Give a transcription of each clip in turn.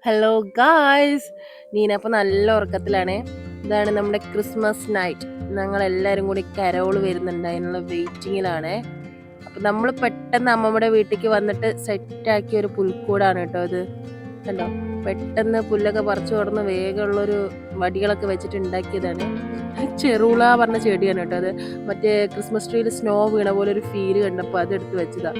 Hello guys, നീനപ്പോൾ നല്ല ഉറക്കത്തിലാണ്. ഇതാണ് നമ്മുടെ ക്രിസ്മസ് നൈറ്റ്. ഞങ്ങൾ എല്ലാവരും കൂടി കരോള് വരുന്നുണ്ട്, അതിനുള്ള വെയിറ്റിങ്ങിലാണ്. അപ്പം നമ്മൾ പെട്ടെന്ന് അമ്മമ്മയുടെ വീട്ടിലേക്ക് വന്നിട്ട് സെറ്റാക്കിയ ഒരു പുൽക്കൂടാണ് കേട്ടോ ഇത്. കണ്ടോ, പെട്ടെന്ന് പുല്ലൊക്കെ പറിച്ചു കൊടുന്ന് വേഗമുള്ളൊരു വടികളൊക്കെ വെച്ചിട്ട് ഉണ്ടാക്കിയതാണ്. ചെറുള പറഞ്ഞ ചെടിയാണ് കേട്ടോ അത്. മറ്റേ ക്രിസ്മസ് ട്രീയിൽ സ്നോ വീണ പോലെ ഒരു ഫീല് കണ്ടപ്പോൾ അതെടുത്ത് വെച്ചതാ.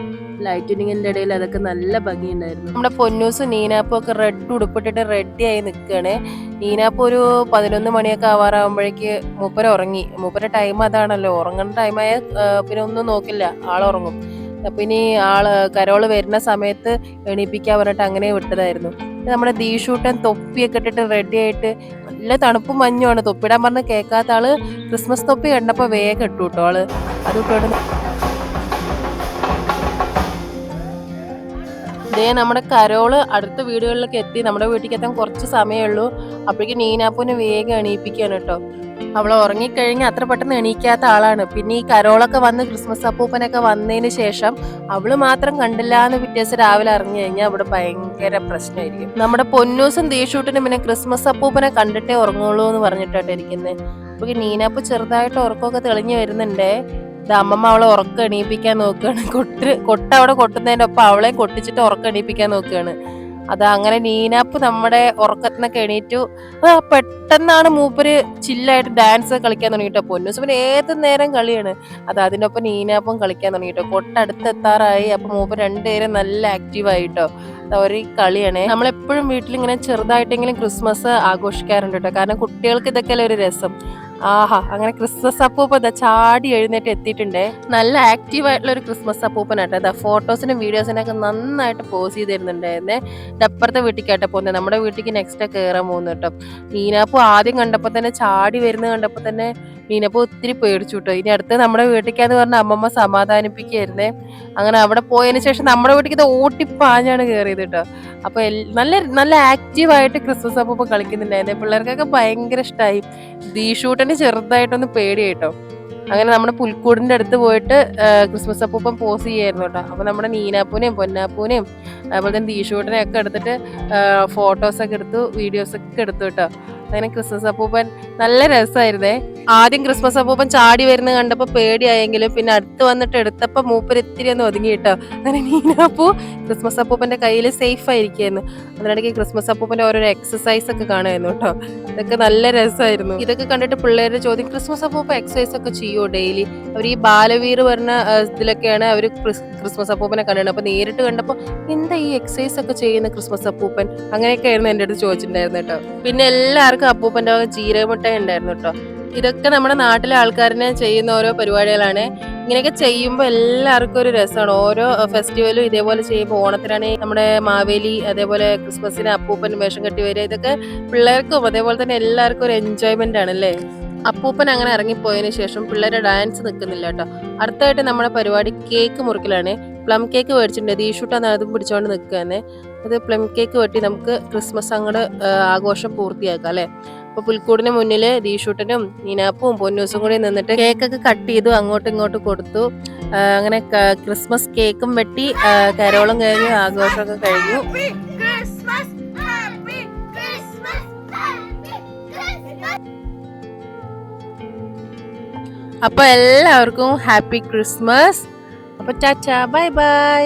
ലൈറ്റനിങ്ങിന്റെ ഇടയിൽ അതൊക്കെ നല്ല ഭംഗിയുണ്ടായിരുന്നു. നമ്മുടെ പൊന്നൂസും നീനാപ്പും ഒക്കെ റെഡ് ഉടുപ്പിട്ടിട്ട് റെഡി ആയി നിൽക്കുകയാണ്. നീനാപ്പു ഒരു 11 മണിയൊക്കെ ആവാറാകുമ്പോഴേക്ക് മൂപ്പര ഉറങ്ങി. മൂപ്പര ടൈം അതാണല്ലോ, ഉറങ്ങുന്ന ടൈമായ പിന്നെ ഒന്നും നോക്കില്ല, ആളുറങ്ങും. അപ്പൊ ഇനി കരോള് വരുന്ന സമയത്ത് എണീപ്പിക്കാൻ പറഞ്ഞിട്ട് അങ്ങനെ വിട്ടതായിരുന്നു. നമ്മുടെ ദീഷൂട്ടൻ തൊപ്പിയൊക്കെ ഇട്ടിട്ട് റെഡി ആയിട്ട്, നല്ല തണുപ്പും മഞ്ഞുമാണ്. തൊപ്പിടാൻ പറഞ്ഞ് കേൾക്കാത്ത ആള് ക്രിസ്മസ് തൊപ്പി കണ്ടപ്പോ വേഗം ഇട്ടു കേട്ടോ ആള്. അത് ഇട്ടോണ്ട് ഇതേ നമ്മുടെ കരോള് അടുത്ത വീടുകളിലൊക്കെ എത്തി. നമ്മുടെ വീട്ടിലേക്ക് എത്താൻ കുറച്ച് സമയമുള്ളൂ. അപ്പോഴേക്കും നീനാപ്പൂനെ വേഗം എണീപ്പിക്കുകയാണ് കേട്ടോ. അവൾ ഉറങ്ങിക്കഴിഞ്ഞാൽ അത്ര പെട്ടെന്ന് എണീക്കാത്ത ആളാണ്. പിന്നെ ഈ കരോളൊക്കെ വന്ന് ക്രിസ്മസ് അപ്പൂപ്പനൊക്കെ വന്നതിന് ശേഷം അവള് മാത്രം കണ്ടില്ല എന്ന് പിറ്റേ ദിവസം രാവിലെ അറിഞ്ഞു കഴിഞ്ഞാൽ അവിടെ ഭയങ്കര പ്രശ്നമായിരിക്കും. നമ്മുടെ പൊന്നൂസും ദേഷൂട്ടിനും പിന്നെ ക്രിസ്മസ് അപ്പൂപ്പനെ കണ്ടിട്ടേ ഉറങ്ങുള്ളൂ എന്ന് പറഞ്ഞിട്ടാണ് ഇരിക്കുന്നത്. അപ്പൊ നീനാപ്പ് ചെറുതായിട്ട് ഉറക്കമൊക്കെ തെളിഞ്ഞു വരുന്നുണ്ടേ. അമ്മമ്മ അവളെ ഉറക്കം എണീപ്പിക്കാൻ നോക്കുകയാണ്. കൊട്ട അവിടെ കൊട്ടുന്നതിന്റെ ഒപ്പം അവളെ കൊട്ടിച്ചിട്ട് ഉറക്കം എണീപ്പിക്കാൻ നോക്കുകയാണ്. അങ്ങനെ നീനാപ്പ് നമ്മുടെ ഉറക്കത്തിനൊക്കെ എണീറ്റു. പെട്ടെന്നാണ് മൂപ്പര് ചില്ലായിട്ട് ഡാൻസ് കളിക്കാൻ തുടങ്ങിട്ടോ. പൊന്നൂസ് പിന്നെ ഏത് നേരം കളിയാണ്. അതിന്റെ ഒപ്പം നീനാപ്പും കളിക്കാൻ തുടങ്ങിട്ടോ. കൊട്ടടുത്തെത്താറായി. അപ്പൊ മൂപ്പര് രണ്ടുപേരും നല്ല ആക്റ്റീവ് ആയിട്ടോ. ഒരു കളിയാണ്. നമ്മളെപ്പോഴും വീട്ടിലിങ്ങനെ ചെറുതായിട്ടെങ്കിലും ക്രിസ്മസ് ആഘോഷിക്കാറുണ്ട് കേട്ടോ. കാരണം കുട്ടികൾക്ക് ഇതൊക്കെയല്ലേ ഒരു രസം. അങ്ങനെ ക്രിസ്മസ് അപ്പൂപ്പ ചാടി എഴുന്നേറ്റ് എത്തിയിട്ടുണ്ടേ. നല്ല ആക്റ്റീവ് ആയിട്ടുള്ള ഒരു ക്രിസ്മസ് അപ്പൂപ്പനാട്ടോ. ഫോട്ടോസിനും വീഡിയോസിനും ഒക്കെ നന്നായിട്ട് പോസ് ചെയ്ത് തരുന്നുണ്ടായിരുന്നേ. അപ്പുറത്തെ വീട്ടിലേക്കാട്ടോ പോകുന്നത്. നമ്മുടെ വീട്ടിലേക്ക് നെക്സ്റ്റ് കയറാൻ പോകുന്നു കേട്ടോ. നീനാപ്പൂ ആദ്യം കണ്ടപ്പോ തന്നെ ചാടി വരുന്നത് കണ്ടപ്പോ തന്നെ നീനപ്പോ ഒത്തിരി പേടിച്ചു കേട്ടോ. ഇനി അടുത്ത് നമ്മുടെ വീട്ടിലേക്കാന്ന് പറഞ്ഞ അമ്മമ്മ സമാധാനിപ്പിക്കുകയായിരുന്നേ. അങ്ങനെ അവിടെ പോയതിനു ശേഷം നമ്മുടെ വീട്ടിലേക്ക് ഇത് ഓട്ടിപ്പാഞ്ഞാണ് കയറിയത് കേട്ടോ. അപ്പൊ നല്ല നല്ല ആക്റ്റീവായിട്ട് ക്രിസ്മസ് അപ്പൂപ്പ കളിക്കുന്നുണ്ടായിരുന്നേ. പിള്ളേർക്കൊക്കെ ഭയങ്കര ഇഷ്ടമായി. ദീഷൂട്ടന് ചെറുതായിട്ടൊന്ന് പേടിയായിട്ടോ. അങ്ങനെ നമ്മുടെ പുൽക്കൂടിന്റെ അടുത്ത് പോയിട്ട് ക്രിസ്മസ് അപ്പൂപ്പൻ പോസ് ചെയ്യായിരുന്നു കേട്ടോ. അപ്പൊ നമ്മുടെ നീനാപ്പൂനെയും പൊന്നാപ്പൂനെയും അതുപോലെ തന്നെ ദീഷൂട്ടനെയും ഒക്കെ എടുത്തിട്ട് ഫോട്ടോസൊക്കെ എടുത്തു, വീഡിയോസൊക്കെ എടുത്തു കേട്ടോ. അങ്ങനെ ക്രിസ്മസ് അപ്പൂപ്പൻ നല്ല രസമായിരുന്നേ. ആദ്യം ക്രിസ്മസ് അപ്പൂപ്പൻ ചാടി വരുന്നത് കണ്ടപ്പോ പേടിയായെങ്കിലും പിന്നെ അടുത്ത് വന്നിട്ട് എടുത്തപ്പോ മൂപ്പര് ഇത്തിരി ഒന്ന് ഒതുങ്ങി കേട്ടോ. അങ്ങനെ നീനാപ്പൂ ക്രിസ്മസ് അപ്പൂപ്പന്റെ കയ്യിൽ സേഫ് ആയിരിക്കായിരുന്നു. അതിനിടയ്ക്ക് ക്രിസ്മസ് അപ്പൂപ്പന്റെ ഓരോരോ എക്സസൈസ് ഒക്കെ കാണുമായിരുന്നു കേട്ടോ. ഇതൊക്കെ നല്ല രസമായിരുന്നു. ഇതൊക്കെ കണ്ടിട്ട് പിള്ളേരുടെ ചോദ്യം, ക്രിസ്മസ് അപ്പൂപ്പ എക്സസൈസ് ഒക്കെ ചെയ്യുമോ ഡെയിലി? അവർ ഈ ബാലവീർ പറഞ്ഞ ഇതിലൊക്കെയാണ് അവർ ക്രിസ്മസ് അപ്പൂപ്പനെ കണ്ടിട്ടുണ്ട്. അപ്പൊ നേരിട്ട് കണ്ടപ്പോ എന്താ ഈ എക്സസൈസ് ഒക്കെ ചെയ്യുന്ന ക്രിസ്മസ് അപ്പൂപ്പൻ, അങ്ങനെയൊക്കെ ആയിരുന്നു എന്റെ അടുത്ത് ചോദിച്ചിട്ടുണ്ടായിരുന്നു കേട്ടോ. പിന്നെ എല്ലാവർക്കും അപ്പൂപ്പന്റെ ജീരകമുട്ടായി ഉണ്ടായിരുന്നു കേട്ടോ. ഇതൊക്കെ നമ്മുടെ നാട്ടിലെ ആൾക്കാരനെ ചെയ്യുന്ന ഓരോ പരിപാടികളാണ്. ഇങ്ങനെയൊക്കെ ചെയ്യുമ്പോൾ എല്ലാവർക്കും ഒരു രസമാണ്. ഓരോ ഫെസ്റ്റിവലും ഇതേപോലെ ചെയ്യുമ്പോൾ, ഓണത്തിനാണെങ്കിൽ നമ്മുടെ മാവേലി, അതേപോലെ ക്രിസ്മസിന് അപ്പൂപ്പൻ വേഷം കെട്ടി വരിക, ഇതൊക്കെ പിള്ളേർക്കും അതേപോലെ തന്നെ എല്ലാവർക്കും ഒരു എൻജോയ്മെന്റ് ആണ് അല്ലേ. അപ്പൂപ്പൻ അങ്ങനെ ഇറങ്ങിപ്പോയതിനു ശേഷം പിള്ളേരെ ഡാൻസ് നിൽക്കുന്നില്ല കേട്ടോ. അടുത്തായിട്ട് നമ്മുടെ പരിപാടി കേക്ക് മുറിക്കലാണ്. പ്ലം കേക്ക് മേടിച്ചിട്ടുണ്ട്. ദീഷൂട്ടാണ് അതും പിടിച്ചോണ്ട് നിൽക്കുകയാണ്. അത് പ്ലം കേക്ക് വെട്ടി നമുക്ക് ക്രിസ്മസ് അങ്ങോട്ട് ആഘോഷം പൂർത്തിയാക്കാം അല്ലെ. അപ്പൊ പുൽക്കൂടിന് മുന്നില് ദീഷൂട്ടനും നീനാപ്പും പൊന്നൂസും കൂടി നിന്നിട്ട് കേക്കൊക്കെ കട്ട് ചെയ്തു, അങ്ങോട്ടും ഇങ്ങോട്ടും കൊടുത്തു. അങ്ങനെ ക്രിസ്മസ് കേക്കും വെട്ടി, കരോളും കഴിഞ്ഞു, ആഘോഷമൊക്കെ കഴിഞ്ഞു. അപ്പൊ എല്ലാവർക്കും ഹാപ്പി ക്രിസ്മസ്. അപ്പൊ ടാറ്റാ, ബൈ ബൈ.